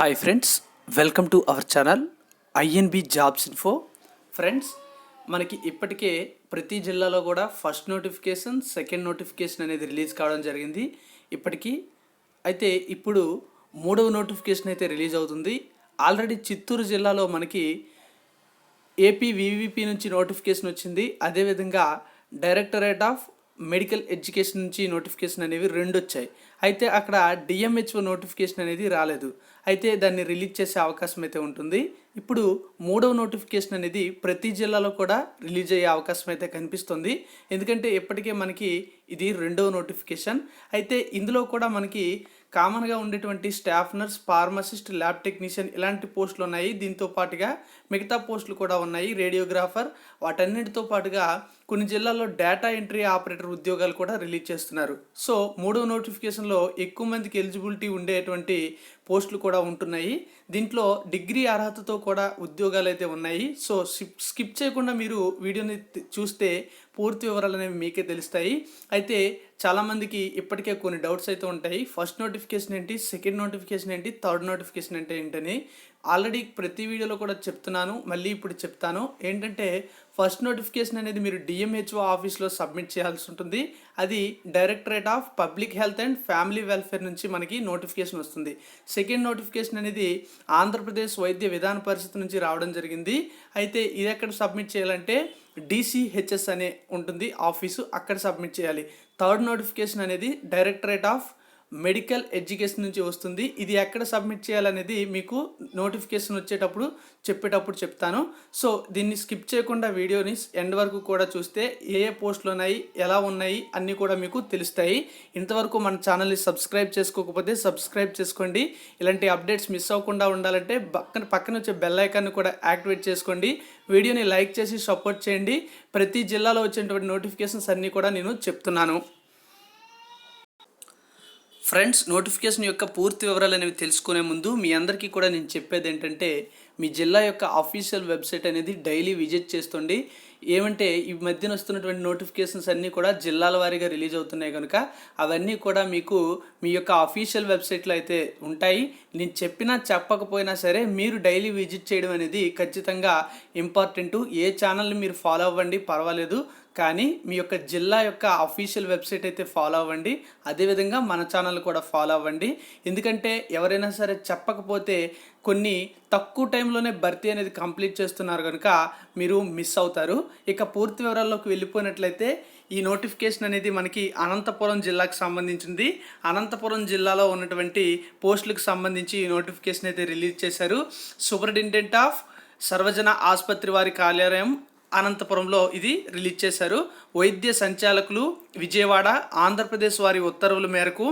Hi friends, welcome to our channel INB jobs info. Friends, మనకి ఇప్పటికే ప్రతి జిల్లాలో కూడా ఫస్ట్ నోటిఫికేషన్, సెకండ్ నోటిఫికేషన్ అనేది రిలీజ్ కావడం జరిగింది ఇప్పటికీ. అయితే ఇప్పుడు మూడవ నోటిఫికేషన్ అయితే రిలీజ్ అవుతుంది. ఆల్రెడీ చిత్తూరు జిల్లాలో మనకి ఏపీ వివిపి నుంచి నోటిఫికేషన్ వచ్చింది. అదేవిధంగా డైరెక్టరేట్ ఆఫ్ మెడికల్ ఎడ్యుకేషన్ నుంచి నోటిఫికేషన్ అనేవి రెండు వచ్చాయి. అయితే అక్కడ డిఎంహెచ్ఓ నోటిఫికేషన్ అనేది రాలేదు. అయితే దాన్ని రిలీజ్ చేసే అవకాశం అయితే ఉంటుంది. ఇప్పుడు మూడవ నోటిఫికేషన్ అనేది ప్రతి జిల్లాలో కూడా రిలీజ్ అయ్యే అవకాశం అయితే కనిపిస్తుంది. ఎందుకంటే ఇప్పటికే మనకి ఇది రెండవ నోటిఫికేషన్. అయితే ఇందులో కూడా మనకి కామన్గా ఉండేటువంటి staff nurse, pharmacist, lab technician ఇలాంటి పోస్టులు ఉన్నాయి. దీంతో పాటుగా మిగతా పోస్టులు కూడా ఉన్నాయి, రేడియోగ్రాఫర్. వాటన్నిటితో పాటుగా కొన్ని జిల్లాల్లో డేటా ఎంట్రీ ఆపరేటర్ ఉద్యోగాలు కూడా రిలీజ్ చేస్తున్నారు. సో మూడవ నోటిఫికేషన్లో ఎక్కువ మందికి ఎలిజిబిలిటీ ఉండేటువంటి పోస్టులు కూడా ఉంటున్నాయి. దీంట్లో డిగ్రీ అర్హతతో కూడా ఉద్యోగాలు అయితే ఉన్నాయి. సో స్కిప్ చేయకుండా మీరు వీడియోని చూస్తే పూర్తి వివరాలు అనేవి మీకే తెలుస్తాయి. అయితే చాలామందికి ఇప్పటికే కొన్ని డౌట్స్ అయితే ఉంటాయి. ఫస్ట్ నోటిఫికేషన్ ఏంటి, సెకండ్ నోటిఫికేషన్ ఏంటి, థర్డ్ నోటిఫికేషన్ అంటే ఏంటని ఆల్రెడీ ప్రతి వీడియోలో కూడా చెప్తున్నాను, మళ్ళీ ఇప్పుడు చెప్తాను. ఏంటంటే ఫస్ట్ నోటిఫికేషన్ అనేది మీరు డిఎంహెచ్ఓ ఆఫీస్లో సబ్మిట్ చేయాల్సి ఉంటుంది. అది directorate of public health and family welfare నుంచి మనకి నోటిఫికేషన్ వస్తుంది. సెకండ్ నోటిఫికేషన్ అనేది ఆంధ్రప్రదేశ్ వైద్య విధాన పరిషత్ నుంచి రావడం జరిగింది. అయితే ఇది ఎక్కడ సబ్మిట్ చేయాలంటే డిసిహెచ్ఎస్ అనే ఉంటుంది ఆఫీసు, అక్కడ సబ్మిట్ చేయాలి. థర్డ్ నోటిఫికేషన్ అనేది డైరెక్టరేట్ ఆఫ్ మెడికల్ ఎడ్యుకేషన్ నుంచి వస్తుంది. ఇది ఎక్కడ సబ్మిట్ చేయాలనేది మీకు నోటిఫికేషన్ వచ్చేటప్పుడు చెప్తాను. సో దీన్ని స్కిప్ చేయకుండా వీడియోని ఎండ్ వరకు కూడా చూస్తే ఏ పోస్టులు ఉన్నాయి, ఎలా ఉన్నాయి అన్నీ కూడా మీకు తెలుస్తాయి. ఇంతవరకు మన ఛానల్ని సబ్స్క్రైబ్ చేసుకోకపోతే సబ్స్క్రైబ్ చేసుకోండి. ఇలాంటి అప్డేట్స్ మిస్ అవ్వకుండా ఉండాలంటే పక్కన వచ్చే బెల్ ఐకాన్ని కూడా యాక్టివేట్ చేసుకోండి. వీడియోని లైక్ చేసి సపోర్ట్ చేయండి. ప్రతి జిల్లాలో వచ్చేటువంటి నోటిఫికేషన్స్ అన్నీ కూడా నేను చెప్తున్నాను. ఫ్రెండ్స్, నోటిఫికేషన్ యొక్క పూర్తి వివరాలు అనేవి తెలుసుకునే ముందు మీ అందరికీ కూడా నేను చెప్పేది ఏంటంటే మీ జిల్లా యొక్క అఫీషియల్ వెబ్సైట్ అనేది డైలీ విజిట్ చేస్తుండి. ఏమంటే ఈ మధ్యన వస్తున్నటువంటి నోటిఫికేషన్స్ అన్నీ కూడా జిల్లాల వారీగా రిలీజ్ అవుతున్నాయి కనుక అవన్నీ కూడా మీకు మీ యొక్క అఫీషియల్ వెబ్సైట్లో అయితే ఉంటాయి. నేను చెప్పినా చెప్పకపోయినా సరే మీరు డైలీ విజిట్ చేయడం అనేది ఖచ్చితంగా ఇంపార్టెంటు. ఏ ఛానల్ని మీరు ఫాలో అవ్వండి, పర్వాలేదు, కానీ మీ యొక్క జిల్లా యొక్క అఫీషియల్ వెబ్సైట్ అయితే ఫాలో అవ్వండి. అదేవిధంగా మన ఛానల్ కూడా ఫాలో అవ్వండి. ఎందుకంటే ఎవరైనా సరే చెప్పకపోతే కొన్ని తక్కువ టైంలోనే భర్తీ అనేది కంప్లీట్ చేస్తున్నారు కనుక మీరు మిస్ అవుతారు. ఇక పూర్తి వివరాల్లోకి వెళ్ళిపోయినట్లయితే ఈ నోటిఫికేషన్ అనేది మనకి అనంతపురం జిల్లాకు సంబంధించింది. అనంతపురం జిల్లాలో ఉన్నటువంటి పోస్టులకు సంబంధించి ఈ నోటిఫికేషన్ అయితే రిలీజ్ చేశారు. సూపరింటెండెంట్ ఆఫ్ సర్వజన ఆసుపత్రి వారి కార్యాలయం అనంతపురంలో ఇది రిలీజ్ చేశారు. వైద్య సంచాలకులు విజయవాడ, ఆంధ్రప్రదేశ్ వారి ఉత్తర్వుల మేరకు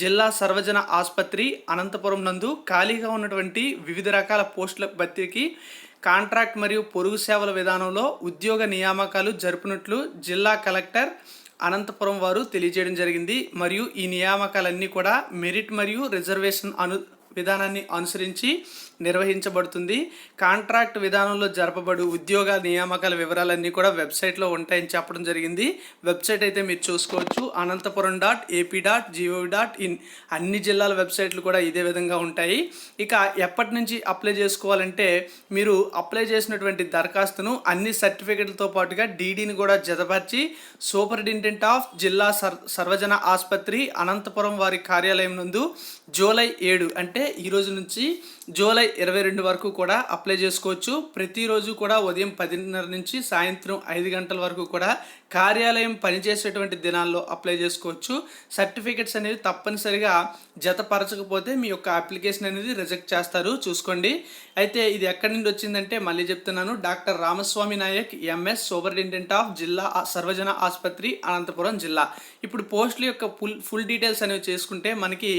జిల్లా సర్వజన ఆసుపత్రి అనంతపురం నందు ఖాళీగా ఉన్నటువంటి వివిధ రకాల పోస్టుల భర్తీకి కాంట్రాక్ట్ మరియు పొరుగు సేవల విధానంలో ఉద్యోగ నియామకాలు జరుపునట్లు జిల్లా కలెక్టర్ అనంతపురం వారు తెలియజేయడం జరిగింది. మరియు ఈ నియామకాలన్నీ కూడా మెరిట్ మరియు రిజర్వేషన్ విధానాన్ని అనుసరించి నిర్వహించబడుతుంది. కాంట్రాక్ట్ విధానంలో జరపబడు ఉద్యోగ నియామకాల వివరాలన్నీ కూడా వెబ్సైట్లో ఉంటాయని చెప్పడం జరిగింది. వెబ్సైట్ అయితే మీరు చూసుకోవచ్చు, aనంతపురం.ap.gov.in. అన్ని జిల్లాల వెబ్సైట్లు కూడా ఇదే విధంగా ఉంటాయి. ఇక ఎప్పటి నుంచి అప్లై చేసుకోవాలంటే మీరు అప్లై చేసినటువంటి దరఖాస్తును అన్ని సర్టిఫికెట్లతో పాటుగా డీడీని కూడా జతపరిచి సూపరింటెండెంట్ ఆఫ్ జిల్లా సర్వజన ఆసుపత్రి అనంతపురం వారి కార్యాలయం నందు జూలై 7 అంటే ఈ రోజు నుంచి జూలై 22 వరకు కూడా అప్లై చేసుకోవచ్చు. ప్రతిరోజు కూడా ఉదయం 10:30 నుంచి సాయంత్రం 5 గంటల వరకు కూడా కార్యాలయం పనిచేసేటువంటి దినాల్లో అప్లై చేసుకోవచ్చు. సర్టిఫికెట్స్ అనేవి తప్పనిసరిగా జతపరచకపోతే మీ యొక్క అప్లికేషన్ అనేది రిజెక్ట్ చేస్తారు, చూసుకోండి. అయితే ఇది ఎక్కడి నుండి వచ్చిందంటే మళ్ళీ చెప్తున్నాను, doctor Ramaswamy Nayak MS, superintendent of జిల్లా సర్వజన ఆసుపత్రి అనంతపురం జిల్లా. ఇప్పుడు పోస్టుల యొక్క ఫుల్ డీటెయిల్స్ అనేవి చేసుకుంటే మనకి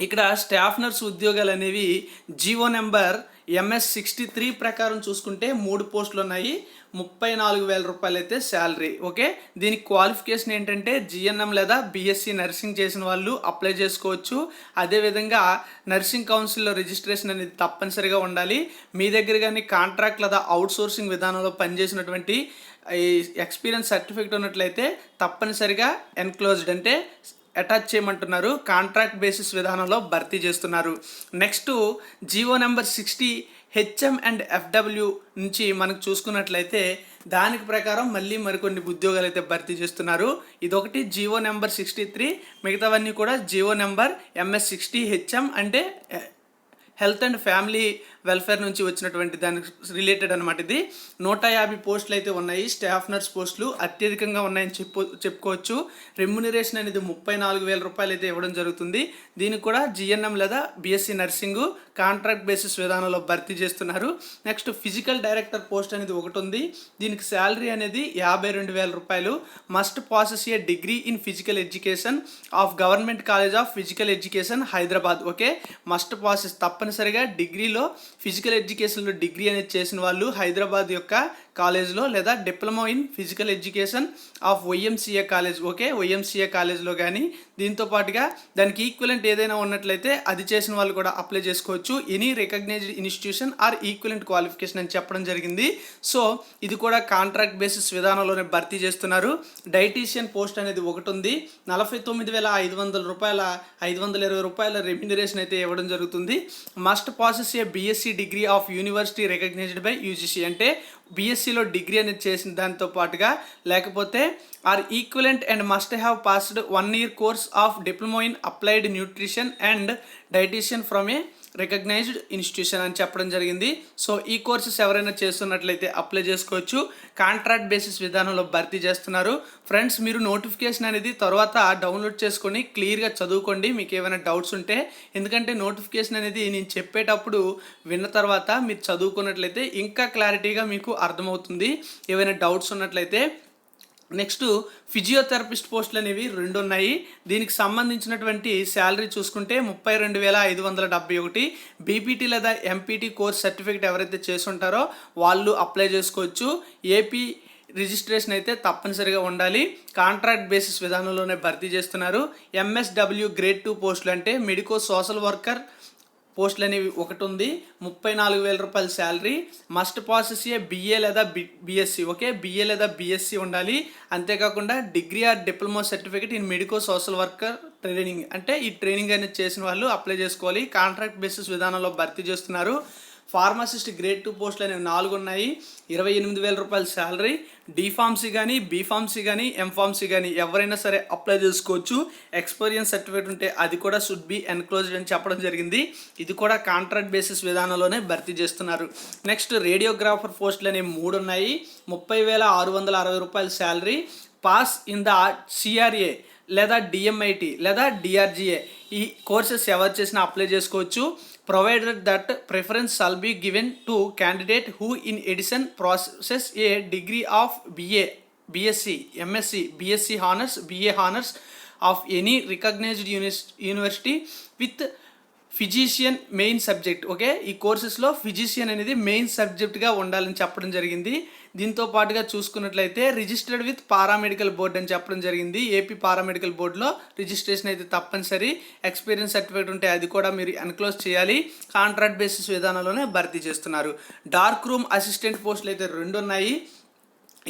ఇక్కడ స్టాఫ్ నర్స్ ఉద్యోగాలు అనేవి జీవో నెంబర్ MS63 ప్రకారం చూసుకుంటే 3 పోస్టులు ఉన్నాయి. 34,000 రూపాయలు అయితే శాలరీ. ఓకే, దీనికి క్వాలిఫికేషన్ ఏంటంటే GNM లేదా BSc నర్సింగ్ చేసిన వాళ్ళు అప్లై చేసుకోవచ్చు. అదేవిధంగా నర్సింగ్ కౌన్సిల్లో రిజిస్ట్రేషన్ అనేది తప్పనిసరిగా ఉండాలి. మీ దగ్గర కానీ కాంట్రాక్ట్ లేదా అవుట్సోర్సింగ్ విధానంలో పనిచేసినటువంటి ఈ ఎక్స్పీరియన్స్ సర్టిఫికేట్ ఉన్నట్లయితే తప్పనిసరిగా ఎన్క్లోజ్డ్ అంటే అటాచ్ చేయమంటున్నారు. కాంట్రాక్ట్ బేసిస్ విధానంలో భర్తీ చేస్తున్నారు. Next GO number 60 HM and FW నుంచి మనకు చూసుకున్నట్లయితే దానికి ప్రకారం మళ్ళీ మరికొన్ని ఉద్యోగాలు అయితే భర్తీ చేస్తున్నారు. ఇదొకటి జీవో నెంబర్ 63, మిగతావన్నీ కూడా జీవో నెంబర్ MS60 హెచ్ఎం అంటే హెల్త్ అండ్ ఫ్యామిలీ వెల్ఫేర్ నుంచి వచ్చినటువంటి దానికి రిలేటెడ్ అనమాట. ఇది 150 పోస్టులు అయితే ఉన్నాయి. స్టాఫ్ నర్స్ పోస్టులు అత్యధికంగా ఉన్నాయని చెప్పుకోవచ్చు. రెమ్యునరేషన్ అనేది 34,000 రూపాయలు అయితే ఇవ్వడం జరుగుతుంది. దీనికి కూడా GNM లేదా BSc నర్సింగ్ కాంట్రాక్ట్ బేసిస్ విధానంలో భర్తీ చేస్తున్నారు. నెక్స్ట్ ఫిజికల్ డైరెక్టర్ పోస్ట్ అనేది ఒకటి ఉంది. దీనికి శాలరీ అనేది 52,000 రూపాయలు. Must passes A degree in physical education of government college of physical education Hyderabad. Okay, must passes తప్పనిసరిగా డిగ్రీలో ఫిజికల్ ఎడ్యుకేషన్లో డిగ్రీ అనేది చేసిన వాళ్ళు హైదరాబాద్ యొక్క కాలేజ్లో లేదా diploma in physical education of YMCA college, okay, YMCA కాలేజ్లో కానీ దీంతో పాటుగా దానికి ఈక్వలెంట్ ఏదైనా ఉన్నట్లయితే అది చేసిన వాళ్ళు కూడా అప్లై చేసుకోవచ్చు. Any recognised institution or equivalent qualification అని చెప్పడం జరిగింది. సో ఇది కూడా కాంట్రాక్ట్ బేసిస్ విధానంలోనే భర్తీ చేస్తున్నారు. డైటీషియన్ పోస్ట్ అనేది ఒకటి ఉంది. 49,500 రూపాయల 520 రూపాయల రెమ్యునరేషన్ అయితే ఇవ్వడం జరుగుతుంది. Must passes a BSc degree of university recognised by UGC అంటే BScలో డిగ్రీ అనేది చేసిన దాంతో పాటుగా లేకపోతే or equivalent and must have passed 1 year course of diploma in applied nutrition and dietician from a recognised institution అని చెప్పడం జరిగింది. సో ఈ కోర్సెస్ ఎవరైనా చేస్తున్నట్లయితే అప్లై చేసుకోవచ్చు. కాంట్రాక్ట్ బేసిస్ విధానంలో భర్తీ చేస్తున్నారు. ఫ్రెండ్స్, మీరు నోటిఫికేషన్ అనేది తర్వాత డౌన్లోడ్ చేసుకొని క్లియర్గా చదువుకోండి మీకు ఏమైనా డౌట్స్ ఉంటే. ఎందుకంటే నోటిఫికేషన్ అనేది నేను చెప్పేటప్పుడు విన్న తర్వాత మీరు చదువుకున్నట్లయితే ఇంకా క్లారిటీగా మీకు అర్థమవుతుంది ఏమైనా డౌట్స్ ఉన్నట్లయితే. నెక్స్ట్ ఫిజియోథెరపిస్ట్ పోస్టులు అనేవి 2 ఉన్నాయి. దీనికి సంబంధించినటువంటి శాలరీ చూసుకుంటే 32,571. BPT లేదా MPT కోర్స్ సర్టిఫికేట్ ఎవరైతే చేసి ఉంటారో వాళ్ళు అప్లై చేసుకోవచ్చు. AP రిజిస్ట్రేషన్ అయితే తప్పనిసరిగా ఉండాలి. కాంట్రాక్ట్ బేసిస్ విధానంలోనే భర్తీ చేస్తున్నారు. MSW గ్రేడ్ 2 పోస్టులు అంటే మెడికో సోషల్ వర్కర్ పోస్టులు అనేవి ఒకటి ఉంది. 34,000 రూపాయల శాలరీ. మస్ట్ పాసెస్ ఏ BA లేదా BSc, ఓకే, BA లేదా BSc ఉండాలి. అంతేకాకుండా degree or diploma certificate in medico social worker training అంటే ఈ ట్రైనింగ్ అనేది చేసిన వాళ్ళు అప్లై చేసుకోవాలి. కాంట్రాక్ట్ బేసిస్ విధానంలో భర్తీ చేస్తున్నారు. ఫార్మసిస్ట్ గ్రేడ్ 2 పోస్టులు అనేవి 4 ఉన్నాయి. 28,000 రూపాయల శాలరీ. D.Pharmacy కానీ B.Pharmacy కానీ M.Pharmacy కానీ ఎవరైనా సరే అప్లై చేసుకోవచ్చు. ఎక్స్పీరియన్స్ సర్టిఫికేట్ ఉంటే అది కూడా షుడ్ బి ఎన్క్లోజ్డ్ అని చెప్పడం జరిగింది. ఇది కూడా కాంట్రాక్ట్ బేసిస్ విధానంలోనే భర్తీ చేస్తున్నారు. నెక్స్ట్ రేడియోగ్రాఫర్ పోస్టులు అనేవి 3 ఉన్నాయి. 30,660 రూపాయల salary. Pass in the CRA లేదా DMIT లేదా DRGA ఈ కోర్సెస్ ఎవరు చేసినా అప్లై చేసుకోవచ్చు. provided that preference shall be given to candidate who in addition possesses a degree of BA, BSc, MSc, BSc Honours, BA Honours of any recognized university with physician main subject. Okay, ఈ కోర్సెస్లో physician అనేది main సబ్జెక్ట్గా ఉండాలని చెప్పడం జరిగింది. దీంతో పాటుగా చూసుకున్నట్లయితే registered with paramedical board అని చెప్పడం జరిగింది. AP పారామెడికల్ బోర్డులో రిజిస్ట్రేషన్ అయితే తప్పనిసరి. ఎక్స్పీరియన్స్ సర్టిఫికేట్ ఉంటే అది కూడా మీరు ఎన్క్లోజ్ చేయాలి. కాంట్రాక్ట్ బేసిస్ విధానంలోనే భర్తీ చేస్తున్నారు. డార్క్ రూమ్ అసిస్టెంట్ పోస్టులు అయితే 2 ఉన్నాయి.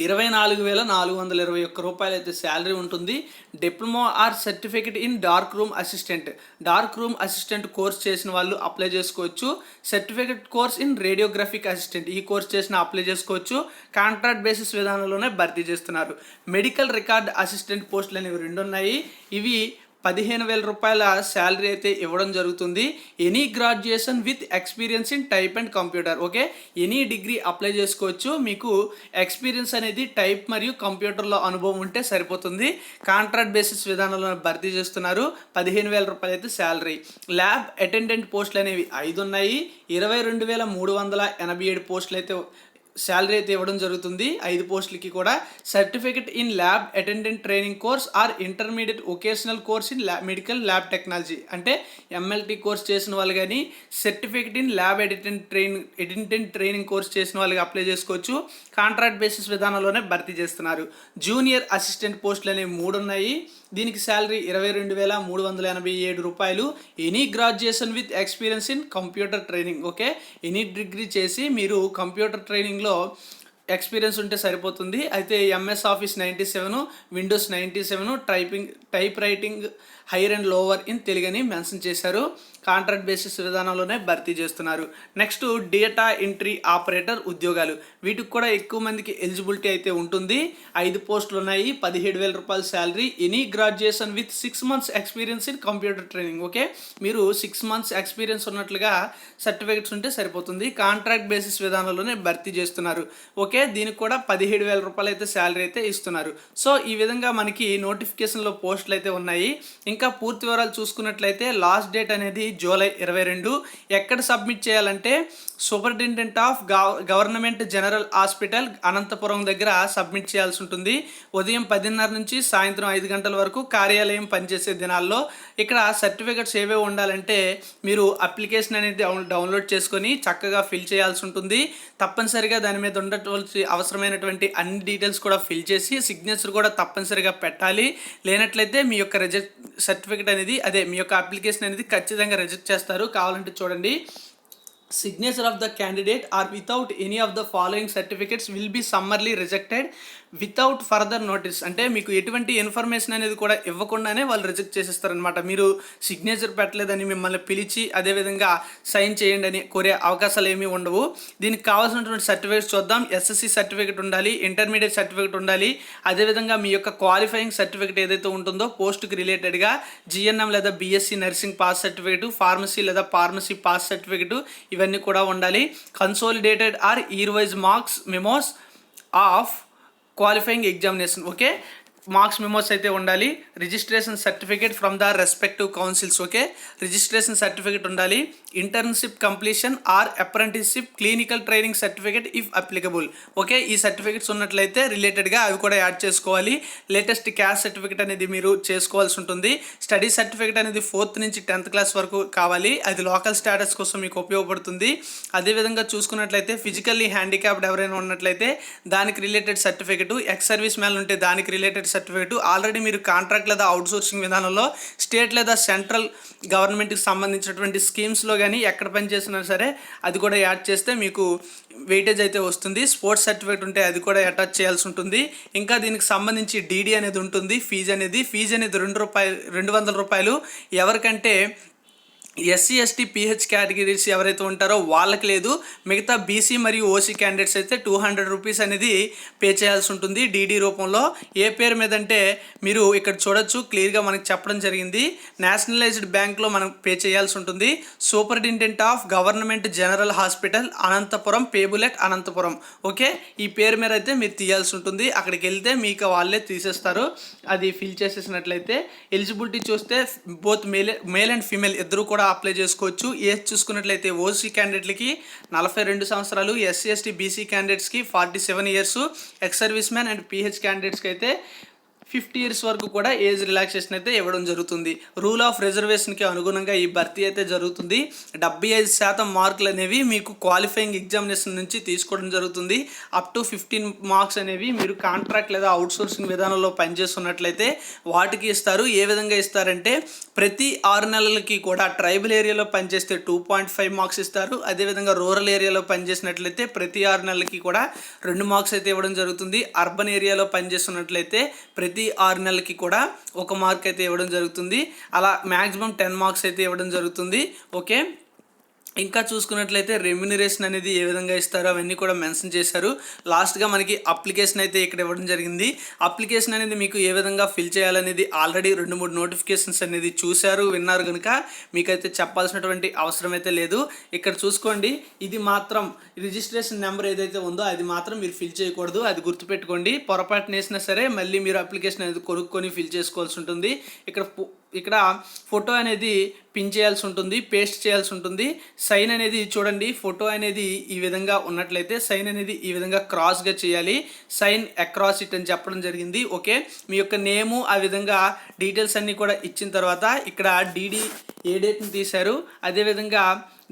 24,421 రూపాయలు అయితే శాలరీ ఉంటుంది. Diploma or certificate in dark room assistant course చేసిన వాళ్ళు అప్లై చేసుకోవచ్చు. సర్టిఫికేట్ కోర్స్ ఇన్ రేడియోగ్రఫిక్ అసిస్టెంట్ ఈ కోర్స్ చేసిన అప్లై చేసుకోవచ్చు. కాంట్రాక్ట్ బేసిస్ విధానంలోనే భర్తీ చేస్తున్నారు. మెడికల్ రికార్డ్ అసిస్టెంట్ పోస్టులు అనేవి 2 ఉన్నాయి. ఇవి 15,000 రూపాయల శాలరీ అయితే ఇవ్వడం జరుగుతుంది. Any graduation with experience in type and computer, okay, any degree apply చేసుకోవచ్చు. మీకు ఎక్స్పీరియన్స్ అనేది టైప్ మరియు కంప్యూటర్లో అనుభవం ఉంటే సరిపోతుంది. కాంట్రాక్ట్ బేసిస్ విధానంలో భర్తీ చేస్తున్నారు. 15,000 రూపాయలు అయితే శాలరీ. ల్యాబ్ అటెండెంట్ పోస్టులు అనేవి 5 ఉన్నాయి. 22,387 పోస్టులు అయితే శాలరీ అయితే ఇవ్వడం జరుగుతుంది. 5 పోస్టులకి కూడా. Certificate in lab attendant training course are intermediate vocational course in medical lab technology అంటే MLT కోర్స్ చేసిన వాళ్ళు కానీ certificate in lab attendant training course చేసిన వాళ్ళకి అప్లై చేసుకోవచ్చు. కాంట్రాక్ట్ బేసిస్ విధానంలోనే భర్తీ చేస్తున్నారు. జూనియర్ అసిస్టెంట్ పోస్టులు అనేవి 3 ఉన్నాయి. దీనికి శాలరీ 22,387 రూపాయలు. Any graduation with experience in computer training, okay, any degree చేసి మీరు కంప్యూటర్ ట్రైనింగ్లో ఎక్స్పీరియన్స్ ఉంటే సరిపోతుంది. అయితే MS office 97, Windows 97, type writing hire and lower in Telugu అని మెన్షన్ చేశారు. కాంట్రాక్ట్ బేసిస్ విధానంలోనే భర్తీ చేస్తున్నారు. నెక్స్ట్ డేటా ఎంట్రీ ఆపరేటర్ ఉద్యోగాలు, వీటికి కూడా ఎక్కువ మందికి ఎలిజిబిలిటీ అయితే ఉంటుంది. 5 పోస్టులు ఉన్నాయి, 17,000 రూపాయల salary, any graduation with 6 months experience in computer training. Okay, మీరు 6 months ఎక్స్పీరియన్స్ ఉన్నట్లుగా సర్టిఫికెట్స్ ఉంటే సరిపోతుంది. కాంట్రాక్ట్ బేసిస్ విధానంలోనే భర్తీ చేస్తున్నారు. ఓకే, దీనికి కూడా 17,000 రూపాయలు అయితే శాలరీ అయితే ఇస్తున్నారు. సో ఈ విధంగా మనకి నోటిఫికేషన్లో పోస్టులు అయితే ఉన్నాయి. ఇంకా పూర్తి వివరాలు చూసుకున్నట్లయితే లాస్ట్ డేట్ అనేది జూలై 22. ఎక్కడ సబ్మిట్ చేయాలంటే superintendent of government general hospital Anantapur దగ్గర సబ్మిట్ చేయాల్సి ఉంటుంది. ఉదయం 10:30 నుంచి సాయంత్రం 5 గంటల వరకు కార్యాలయం పనిచేసే దినాల్లో. ఇక్కడ సర్టిఫికెట్స్ ఏవే ఉండాలంటే మీరు అప్లికేషన్ అనేది డౌన్లోడ్ చేసుకొని చక్కగా ఫిల్ చేయాల్సి ఉంటుంది. తప్పనిసరిగా దాని మీద ఉండవలసి అవసరమైనటువంటి అన్ని డీటెయిల్స్ కూడా ఫిల్ చేసి సిగ్నేచర్ కూడా తప్పనిసరిగా పెట్టాలి. లేనట్లయితే మీ యొక్క సర్టిఫికెట్ అనేది మీ యొక్క అప్లికేషన్ అనేది ఖచ్చితంగా రిజెక్ట్ చేస్తారు. కావాలంటే చూడండి, signature of the candidate or without any of the following certificates will be summarily rejected without further notice. అంటే మీకు ఎటువంటి ఇన్ఫర్మేషన్ అనేది కూడా ఇవ్వకుండానే వాళ్ళు రిజెక్ట్ చేసేస్తారనమాట. మీరు సిగ్నేచర్ పెట్టలేదని మిమ్మల్ని పిలిచి అదేవిధంగా సైన్ చేయండి అని కోరే అవకాశాలు ఏమీ ఉండవు. దీనికి కావాల్సినటువంటి సర్టిఫికేట్స్ చూద్దాం. ఎస్ఎస్సి సర్టిఫికేట్ ఉండాలి, ఇంటర్మీడియట్ సర్టిఫికేట్ ఉండాలి, అదేవిధంగా మీ యొక్క క్వాలిఫైయింగ్ సర్టిఫికేట్ ఏదైతే ఉంటుందో పోస్ట్కి రిలేటెడ్గా జిఎన్ఎం లేదా BSc nursing pass certificate, pharmacy లేదా ఫార్మసీ పాస్ సర్టిఫికేట్ ఇవన్నీ కూడా ఉండాలి. Consolidated or year wise marks memos of qualifying examination. Okay, marks memos అయితే ఉండాలి. Registration certificate from the respective councils. Okay, registration certificate ఉండాలి. Internship completion or apprenticeship clinical training certificate if applicable. Okay, ఈ certificates ఉన్నట్లయితే రిలేటెడ్గా అవి కూడా add చేసుకోవాలి. Latest caste certificate అనేది మీరు చేసుకోవాల్సి ఉంటుంది. స్టడీ సర్టిఫికేట్ అనేది 4th నుంచి 10th క్లాస్ వరకు కావాలి. అది లోకల్ స్టేటస్ కోసం మీకు ఉపయోగపడుతుంది. అదేవిధంగా చూసుకున్నట్లయితే ఫిజికల్లీ హ్యాండిక్యాప్డ్ ఎవరైనా ఉన్నట్లయితే దానికి related certificate, ex service man ఉంటే దానికి రిలేటెడ్ సర్టిఫికేట్, ఆల్రెడీ మీరు కాంట్రాక్ట్ లేదా అవుట్సోర్సింగ్ విధానంలో స్టేట్ లేదా సెంట్రల్ గవర్నమెంట్కి సంబంధించినటువంటి స్కీమ్స్లో కానీ ఎక్కడ పనిచేసినా సరే అది కూడా యాడ్ చేస్తే మీకు వెయిటేజ్ అయితే వస్తుంది. స్పోర్ట్స్ సర్టిఫికేట్ ఉంటే అది కూడా అటాచ్ చేయాల్సి ఉంటుంది. ఇంకా దీనికి సంబంధించి డీడీ అనేది ఉంటుంది. ఫీజు అనేది $200 రూపాయలు. ఎవరికంటే ఎస్సీ ఎస్టీ పిహెచ్ కేటగిరీస్ ఎవరైతే ఉంటారో వాళ్ళకి లేదు. మిగతా బీసీ మరియు ఓసీ క్యాండిడేట్స్ అయితే $200 అనేది పే చేయాల్సి ఉంటుంది డీడీ రూపంలో. ఏ పేరు మీద అంటే మీరు ఇక్కడ చూడొచ్చు, క్లియర్గా మనకు చెప్పడం జరిగింది. నేషనలైజ్డ్ బ్యాంక్లో మనం పే చేయాల్సి ఉంటుంది. Superintendent of government general hospital Anantapur, payable at Anantapur. Okay, ఈ పేరు మీద అయితే మీరు తీయాల్సి ఉంటుంది. అక్కడికి వెళ్తే మీకు వాళ్ళే తీసేస్తారు. అది ఫిల్ చేసేసినట్లయితే ఎలిజిబిలిటీ చూస్తే బోత్ మేల్ అండ్ ఫీమేల్ ఇద్దరు కూడా అప్లై చేసుకోవచ్చు. ఏజ్ చూసుకున్నట్లయితే ఓసీ క్యాండిడేట్లకి 42 సంవత్సరాలు, ఎస్సీ ఎస్టీ బీసీ క్యాండిడేట్స్కి 47 years, ex serviceman and PH క్యాండిడేట్స్కి అయితే 50 years వరకు కూడా ఏజ్ రిలాక్సేషన్ అయితే ఇవ్వడం జరుగుతుంది. రూల్ ఆఫ్ రిజర్వేషన్కి అనుగుణంగా ఈ భర్తీ అయితే జరుగుతుంది. 75% మార్కులు అనేవి మీకు క్వాలిఫైయింగ్ ఎగ్జామినేషన్ నుంచి తీసుకోవడం జరుగుతుంది. అప్ టు 15 marks అనేవి మీరు కాంట్రాక్ట్ లేదా అవుట్సోర్సింగ్ విధానంలో పనిచేస్తున్నట్లయితే వాటికి ఇస్తారు. ఏ విధంగా ఇస్తారంటే ప్రతి 6 నెలలకి కూడా ట్రైబల్ ఏరియాలో పనిచేస్తే 2.5 marks ఇస్తారు. అదేవిధంగా రూరల్ ఏరియాలో పనిచేసినట్లయితే ప్రతి 6 నెలలకి కూడా 2 marks అయితే ఇవ్వడం జరుగుతుంది. అర్బన్ ఏరియాలో పనిచేస్తున్నట్లయితే ప్రతి 6 నెలలకి కూడా 1 mark అయితే ఇవ్వడం జరుగుతుంది. అలా మ్యాక్సిమం 10 marks అయితే ఇవ్వడం జరుగుతుంది. ఓకే, ఇంకా చూసుకున్నట్లయితే రెమ్యునరేషన్ అనేది ఏ విధంగా ఇస్తారో అవన్నీ కూడా మెన్షన్ చేశారు. లాస్ట్గా మనకి అప్లికేషన్ అయితే ఇక్కడ ఇవ్వడం జరిగింది. అప్లికేషన్ అనేది మీకు ఏ విధంగా ఫిల్ చేయాలనేది ఆల్రెడీ 2-3 నోటిఫికేషన్స్ అనేది చూశారు, విన్నారు కనుక మీకైతే చెప్పాల్సినటువంటి అవసరం అయితే లేదు. ఇక్కడ చూసుకోండి, ఇది మాత్రం రిజిస్ట్రేషన్ నెంబర్ ఏదైతే ఉందో అది మాత్రం మీరు ఫిల్ చేయకూడదు. అది గుర్తుపెట్టుకోండి. పొరపాటున వేసినా సరే మళ్ళీ మీరు అప్లికేషన్ అనేది కొనుక్కొని ఫిల్ చేసుకోవాల్సి ఉంటుంది. ఇక్కడ ఫోటో అనేది పిన్ చేయాల్సి ఉంటుంది, పేస్ట్ చేయాల్సి ఉంటుంది. సైన్ అనేది చూడండి, ఫోటో అనేది ఈ విధంగా ఉన్నట్లయితే సైన్ అనేది ఈ విధంగా క్రాస్గా చేయాలి. సైన్ అక్రాస్ ఇట్ అని చెప్పడం జరిగింది. ఓకే, మీ యొక్క నేము ఆ విధంగా డీటెయిల్స్ అన్నీ కూడా ఇచ్చిన తర్వాత ఇక్కడ డీడీ ఏ డేట్ని తీశారు, అదేవిధంగా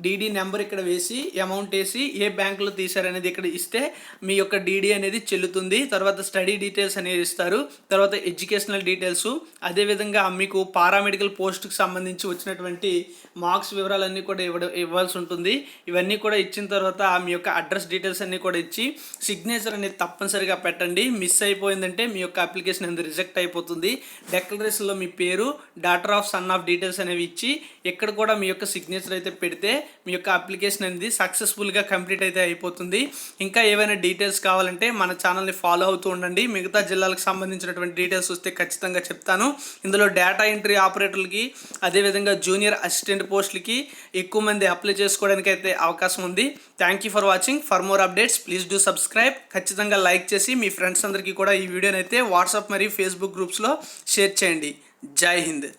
డీడీ నెంబర్ ఇక్కడ వేసి అమౌంట్ వేసి ఏ బ్యాంకులో తీశారనేది ఇక్కడ ఇస్తే మీ యొక్క డీడీ అనేది చెల్లుతుంది. తర్వాత స్టడీ డీటెయిల్స్ అనేది ఇస్తారు. తర్వాత ఎడ్యుకేషనల్ డీటెయిల్స్, అదేవిధంగా మీకు పారామెడికల్ పోస్ట్కి సంబంధించి వచ్చినటువంటి మార్క్స్ వివరాలన్నీ కూడా ఇవ్వాల్సి ఉంటుంది. ఇవన్నీ కూడా ఇచ్చిన తర్వాత మీ యొక్క అడ్రస్ డీటెయిల్స్ అన్నీ కూడా ఇచ్చి సిగ్నేచర్ అనేది తప్పనిసరిగా పెట్టండి. మిస్ అయిపోయిందంటే మీ యొక్క అప్లికేషన్ అనేది రిజెక్ట్ అయిపోతుంది. డెక్లరేషన్లో మీ పేరు, daughter of, son of details అనేవి ఇచ్చి ఇక్కడ కూడా మీ యొక్క సిగ్నేచర్ అయితే పెడితే మీ యొక్క అప్లికేషన్ అనేది సక్సెస్ఫుల్గా కంప్లీట్ అయితే అయిపోతుంది. ఇంకా ఏవైనా డీటెయిల్స్ కావాలంటే మన ఛానల్ని ఫాలో అవుతూ ఉండండి. మిగతా జిల్లాలకు సంబంధించినటువంటి డీటెయిల్స్ వస్తే ఖచ్చితంగా చెప్తాను. ఇందులో డేటా ఎంట్రీ ఆపరేటర్లకి, అదేవిధంగా జూనియర్ అసిస్టెంట్ పోస్టులకి ఎక్కువ మంది అప్లై చేసుకోవడానికి అయితే అవకాశం ఉంది. Thank you for watching. For more updates please do subscribe. ఖచ్చితంగా లైక్ చేసి మీ ఫ్రెండ్స్ అందరికీ కూడా ఈ వీడియోని అయితే వాట్సాప్ మరియు ఫేస్బుక్ గ్రూప్స్లో షేర్ చేయండి. జై హింద్.